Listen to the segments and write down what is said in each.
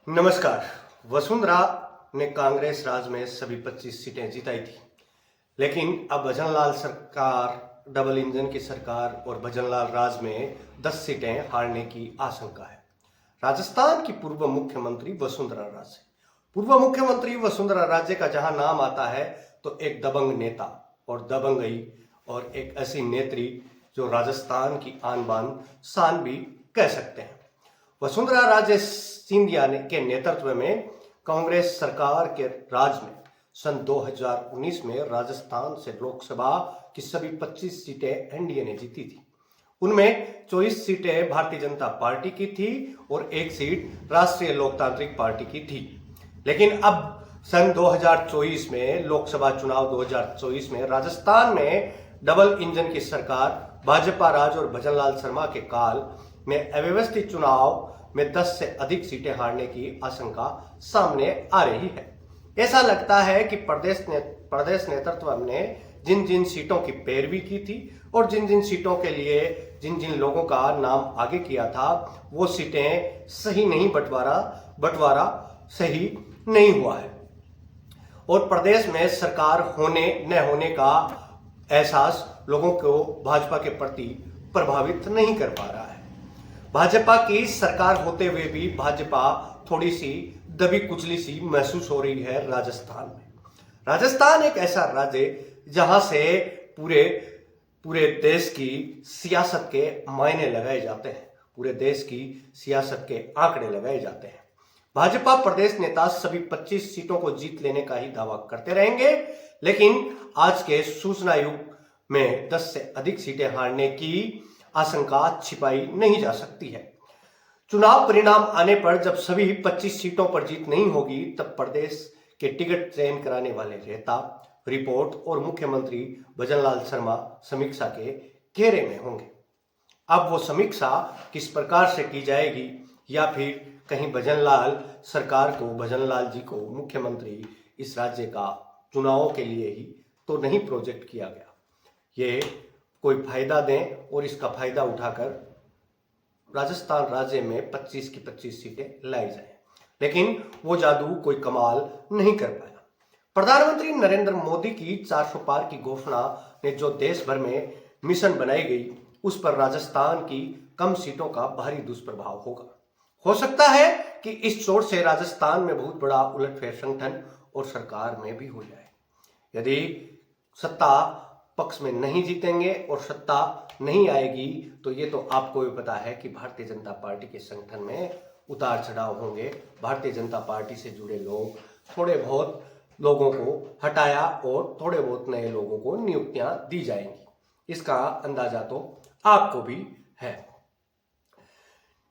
नमस्कार। वसुंधरा ने कांग्रेस राज में सभी 25 सीटें जिताई थी, लेकिन अब भजनलाल सरकार, डबल इंजन की सरकार और भजनलाल राज में 10 सीटें हारने की आशंका है। राजस्थान की पूर्व मुख्यमंत्री वसुंधरा राजे। पूर्व मुख्यमंत्री वसुंधरा राजे का जहां नाम आता है तो एक दबंग नेता और दबंगई और एक ऐसी नेत्री जो राजस्थान की आन बान शान भी कह सकते हैं। वसुंधरा राजे सिंधिया के नेतृत्व में कांग्रेस सरकार के राज में सन 2019 में राजस्थान से लोकसभा की सभी 25 सीटें एनडीए ने जीती थी। उनमें 24 सीटें भारतीय जनता पार्टी की थी और एक सीट राष्ट्रीय लोकतांत्रिक पार्टी की थी। लेकिन अब सन 2024 में लोकसभा चुनाव 2024 में राजस्थान में डबल इंजन की सरकार भाजपा राज और भजनलाल शर्मा के काल में अव्यवस्थित चुनाव में 10 से अधिक सीटें हारने की आशंका सामने आ रही है। ऐसा लगता है कि प्रदेश नेतृत्व ने जिन जिन सीटों की पैरवी की थी और जिन जिन सीटों के लिए जिन जिन लोगों का नाम आगे किया था वो सीटें सही नहीं बंटवारा सही नहीं हुआ है और प्रदेश में सरकार होने न होने का एहसास लोगों को भाजपा के प्रति प्रभावित नहीं कर पा रहा है। भाजपा की सरकार होते हुए भी भाजपा थोड़ी सी दबी कुचली सी महसूस हो रही है राजस्थान में। राजस्थान एक ऐसा राज्य जहां से पूरे पूरे देश की सियासत के मायने लगाए जाते हैं, पूरे देश की सियासत के आंकड़े लगाए जाते हैं। भाजपा प्रदेश नेता सभी 25 सीटों को जीत लेने का ही दावा करते रहेंगे, लेकिन आज के सूचना युग में 10 से अधिक सीटें हारने की आशंका छिपाई नहीं जा सकती है। चुनाव परिणाम आने पर जब सभी 25 सीटों पर जीत नहीं होगी तब प्रदेश के टिकट चयन कराने वाले नेता रिपोर्ट और मुख्यमंत्री भजनलाल शर्मा समीक्षा के घेरे में होंगे। अब वो समीक्षा किस प्रकार से की जाएगी या फिर कहीं भजनलाल सरकार को, भजनलाल जी को मुख्यमंत्री इस राज्य का चुनावों के लिए ही तो नहीं प्रोजेक्ट किया गया, ये कोई फायदा दें और इसका फायदा उठाकर राजस्थान राज्य में 25 की 25 सीटें लाई जाएं, लेकिन वो जादू कोई कमाल नहीं कर पाया। प्रधानमंत्री नरेंद्र मोदी की 400 पार की घोषणा ने जो देश भर में मिशन बनाई गई उस पर राजस्थान की कम सीटों का भारी दुष्प्रभाव होगा। हो सकता है कि इस चोट से राजस्थान में बहुत बड़ा उलटफेर संगठन और सरकार में भी हो जाए। यदि सत्ता पक्ष में नहीं जीतेंगे और सत्ता नहीं आएगी तो ये तो आपको भी पता है कि भारतीय जनता पार्टी के संगठन में उतार चढ़ाव होंगे। भारतीय जनता पार्टी से जुड़े लोग थोड़े बहुत लोगों को हटाया और थोड़े बहुत नए लोगों को नियुक्तियां दी जाएंगी, इसका अंदाजा तो आपको भी है।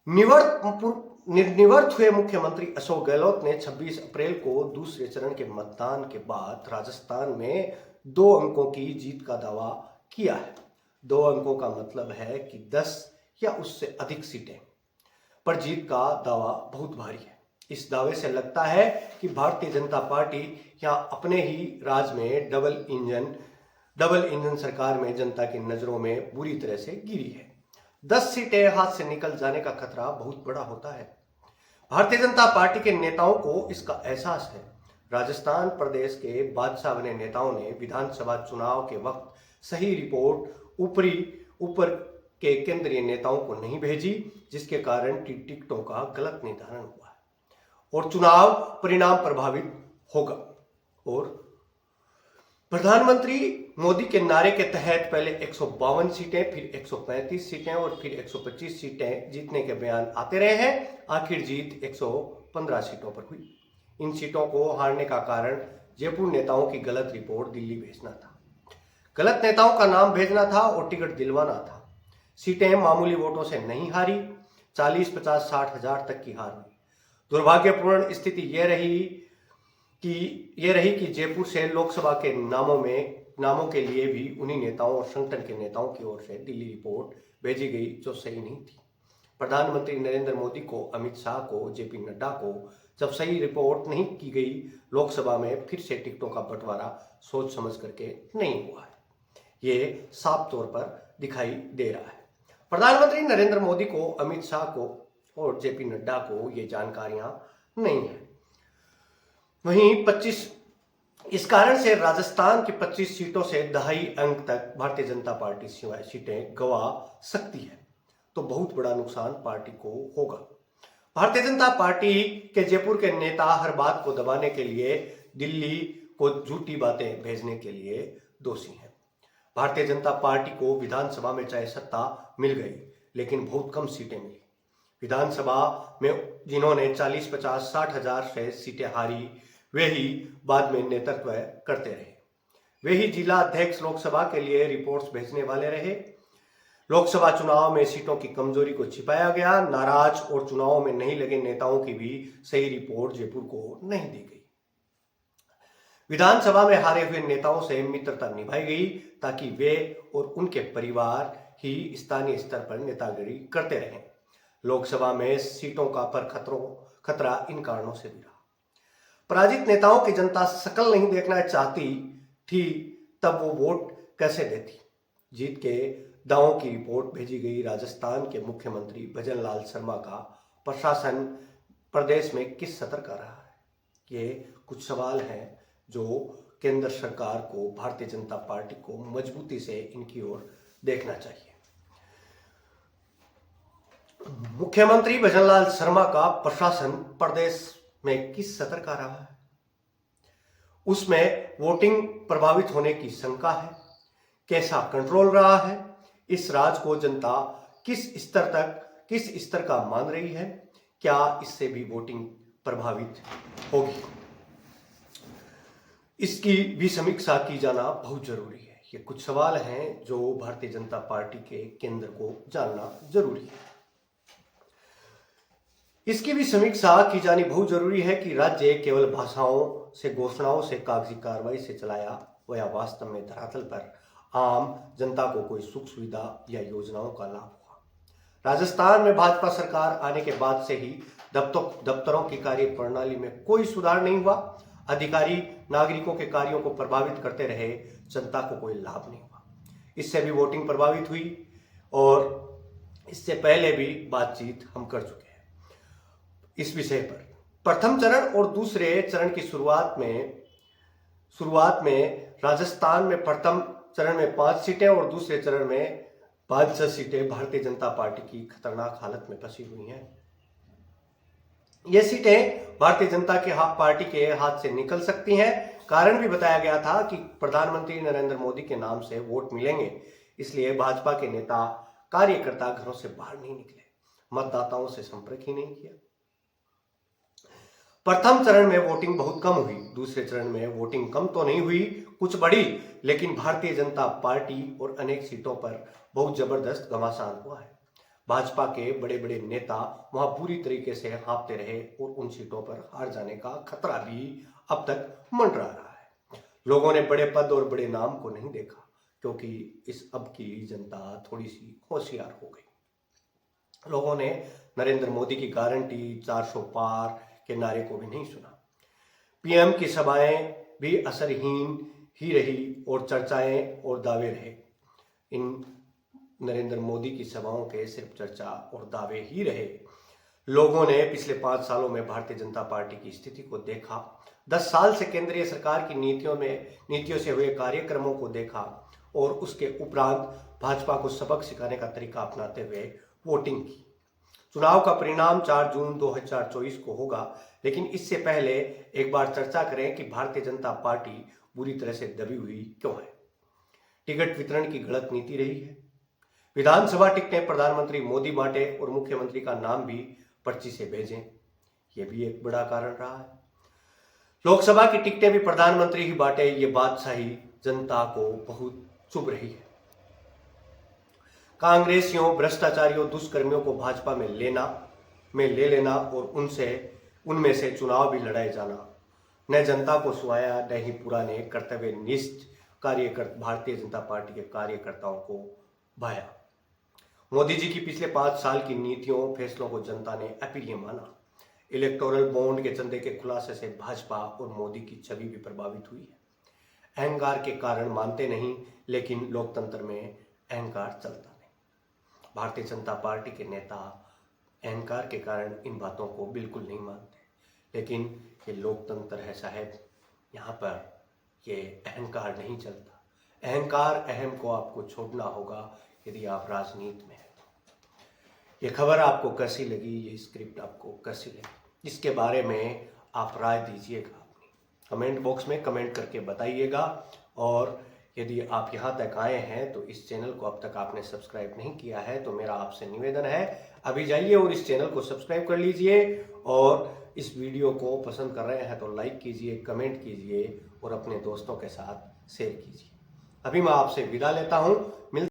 निर्निवर्त हुए मुख्यमंत्री अशोक गहलोत ने 26 अप्रैल को दूसरे चरण के मतदान के बाद राजस्थान में 2 अंकों की जीत का दावा किया है। 2 अंकों का मतलब है कि 10 या उससे अधिक सीटें पर जीत का दावा बहुत भारी है। इस दावे से लगता है कि भारतीय जनता पार्टी यहां अपने ही राज में डबल इंजन सरकार में जनता की नजरों में बुरी तरह से गिरी है। 10 सीटें हाथ से निकल जाने का खतरा बहुत बड़ा होता है। भारतीय जनता पार्टी के नेताओं को इसका एहसास है। राजस्थान प्रदेश के बादशाह बने नेताओं ने विधानसभा चुनाव के वक्त सही रिपोर्ट ऊपर के केंद्रीय नेताओं को नहीं भेजी, जिसके कारण टिकटों का गलत निर्धारण हुआ है और चुनाव परिणाम प्रभावित होगा। और प्रधानमंत्री मोदी के नारे के तहत पहले 152 सीटें, फिर 135 सीटें और फिर 125 सीटें जीतने के बयान आते रहे हैं। आखिर जीत 115 सीटों पर हुई। इन सीटों को हारने का कारण जयपुर नेताओं की गलत रिपोर्ट दिल्ली भेजना था, गलत नेताओं का नाम भेजना था और टिकट दिलवाना था। सीटें मामूली वोटों से नहीं हारी, 40, 50, 60 हजार तक की हार हुई। दुर्भाग्यपूर्ण स्थिति यह रही कि जयपुर से लोकसभा के नामों के लिए भी उन्हीं नेताओं और संगठन के नेताओं की ओर से दिल्ली रिपोर्ट भेजी गई जो सही नहीं थी। प्रधानमंत्री नरेंद्र मोदी को, अमित शाह को, जेपी नड्डा को जब सही रिपोर्ट नहीं की गई लोकसभा में, फिर से टिकटों का बंटवारा सोच समझ करके नहीं हुआ है, ये साफ तौर पर दिखाई दे रहा है। प्रधानमंत्री नरेंद्र मोदी को, अमित शाह को और जेपी नड्डा को ये जानकारियां नहीं है। वहीं 25 इस कारण से राजस्थान की 25 सीटों से 2.5 अंक तक भारतीय जनता पार्टी सीटें गंवा सकती है, तो बहुत बड़ा नुकसान पार्टी को होगा। भारतीय जनता पार्टी के जयपुर के नेता हर बात को दबाने के लिए दिल्ली को झूठी बातें भेजने के लिए दोषी हैं। भारतीय जनता पार्टी को विधानसभा में चाहे सत्ता मिल गई, लेकिन बहुत कम सीटें मिली। विधानसभा में जिन्होंने 40, 50, 60 हजार से सीटें हारी, वे ही बाद में नेतृत्व करते रहे। वे ही जिला अध्यक्ष लोकसभा के लिए रिपोर्ट्स भेजने वाले रहे। लोकसभा चुनाव में सीटों की कमजोरी को छिपाया गया। नाराज और चुनावों में नहीं लगे नेताओं की भी सही रिपोर्ट जयपुर को नहीं दी गई। विधानसभा में हारे हुए नेताओं से मित्रता निभाई गई ताकि वे और उनके परिवार ही स्थानीय स्तर पर नेतागिरी करते रहें। लोकसभा में सीटों का पर खतरा इन कारणों से भी रहा। पराजित नेताओं की जनता शकल नहीं देखना चाहती थी, तब वो वोट कैसे देती। जीत के दावों की रिपोर्ट भेजी गई। राजस्थान के मुख्यमंत्री भजन लाल शर्मा का प्रशासन प्रदेश में किस स्तर का रहा है, ये कुछ सवाल हैं जो केंद्र सरकार को, भारतीय जनता पार्टी को मजबूती से इनकी ओर देखना चाहिए। मुख्यमंत्री भजन लाल शर्मा का प्रशासन प्रदेश में किस स्तर का रहा है, उसमें वोटिंग प्रभावित होने की शंका है। कैसा कंट्रोल रहा है, इस राज को जनता किस स्तर का मान रही है, क्या इससे भी वोटिंग प्रभावित होगी, इसकी भी समीक्षा की जाना बहुत जरूरी है। ये कुछ सवाल हैं जो भारतीय जनता पार्टी के केंद्र को जानना जरूरी है। इसकी भी समीक्षा की जानी बहुत जरूरी है कि राज्य केवल भाषाओं से, घोषणाओं से, कागजी कार्रवाई से चलाया या वास्तव में धरातल पर आम जनता को कोई सुख सुविधा या योजनाओं का लाभ हुआ। राजस्थान में भाजपा सरकार आने के बाद से ही दफ्तरों की कार्य प्रणाली में कोई सुधार नहीं हुआ। अधिकारी नागरिकों के कार्यों को प्रभावित करते रहे, जनता को कोई लाभ नहीं हुआ। इससे भी वोटिंग प्रभावित हुई और इससे पहले भी बातचीत हम कर चुके हैं इस विषय पर। प्रथम चरण और दूसरे चरण की शुरुआत में राजस्थान में प्रथम चरण में 5 सीटें और दूसरे चरण में 5 सीटें भारतीय जनता पार्टी की खतरनाक हालत में फंसी हुई हैं। ये सीटें भारतीय जनता पार्टी के हाथ से निकल सकती हैं। कारण भी बताया गया था कि प्रधानमंत्री नरेंद्र मोदी के नाम से वोट मिलेंगे, इसलिए भाजपा के नेता कार्यकर्ता घरों से बाहर नहीं निकले, मतदाताओं से संपर्क ही नहीं किया। प्रथम चरण में वोटिंग बहुत कम हुई। दूसरे चरण में वोटिंग कम तो नहीं हुई, कुछ बढ़ी, लेकिन भारतीय जनता पार्टी और अनेक सीटों पर बहुत जबरदस्त घमासान हुआ है। भाजपा के बड़े बड़े नेता वहां पूरी तरीके से हाँफते रहे और उन सीटों पर हार जाने का खतरा भी अब तक मंडरा रहा है। लोगों ने बड़े पद और बड़े नाम को नहीं देखा, क्योंकि इस अब की जनता थोड़ी सी होशियार हो गई। लोगों ने नरेंद्र मोदी की गारंटी 400 पार के नारे को भी नहीं सुना। पीएम की सभाएं भी असरहीन ही रही और चर्चाएं और दावे रहे। इन नरेंद्र मोदी की सभाओं के सिर्फ चर्चा और दावे ही रहे। लोगों ने पिछले 5 सालों में भारतीय जनता पार्टी की स्थिति को देखा। 10 साल से केंद्रीय सरकार की नीतियों से हुए कार्यक्रमों को देखा और उसके उपरांत भाजपा को सबक सिखाने का तरीका अपनाते हुए वोटिंग की। चुनाव का परिणाम 4 जून 2024 को होगा, लेकिन इससे पहले एक बार चर्चा करें कि भारतीय जनता पार्टी बुरी तरह से दबी हुई क्यों है। टिकट वितरण की गलत नीति रही है। विधानसभा टिकटें प्रधानमंत्री मोदी बांटे और मुख्यमंत्री का नाम भी पर्ची से भेजें, यह भी एक बड़ा कारण रहा है। लोकसभा की टिकटें भी प्रधानमंत्री ही बांटे, ये बादशाही जनता को बहुत चुभ रही है। कांग्रेसियों, भ्रष्टाचारियों, दुष्कर्मियों को भाजपा में ले लेना और उनमें से चुनाव भी लड़ाए जाना, न जनता को सुहाया न ही पुराने कर्तव्यनिष्ठ भारतीय जनता पार्टी के कार्यकर्ताओं को भाया। मोदी जी की पिछले 5 साल की नीतियों, फैसलों को जनता ने अप्रिय माना। इलेक्टोरल बॉन्ड के चंदे के खुलासे से भाजपा और मोदी की छवि भी प्रभावित हुई है। अहंकार के कारण मानते नहीं, लेकिन लोकतंत्र में अहंकार चलता नहीं। भारतीय जनता पार्टी के नेता अहंकार के कारण इन बातों को बिल्कुल नहीं मानते, लेकिन ये लोकतंत्र है साहब, यहाँ पर ये अहंकार नहीं चलता। अहंकार अहम को आपको छोड़ना होगा यदि आप राजनीति में हैं। ये खबर आपको कैसी लगी, ये स्क्रिप्ट आपको कैसी लगी, इसके बारे में आप राय दीजिएगा अपनी कमेंट बॉक्स में कमेंट करके बताइएगा। और यदि आप यहाँ तक आए हैं तो इस चैनल को अब तक आपने सब्सक्राइब नहीं किया है तो मेरा आपसे निवेदन है, अभी जाइए और इस चैनल को सब्सक्राइब कर लीजिए। और इस वीडियो को पसंद कर रहे हैं तो लाइक कीजिए, कमेंट कीजिए और अपने दोस्तों के साथ शेयर कीजिए। अभी मैं आपसे विदा लेता हूँ।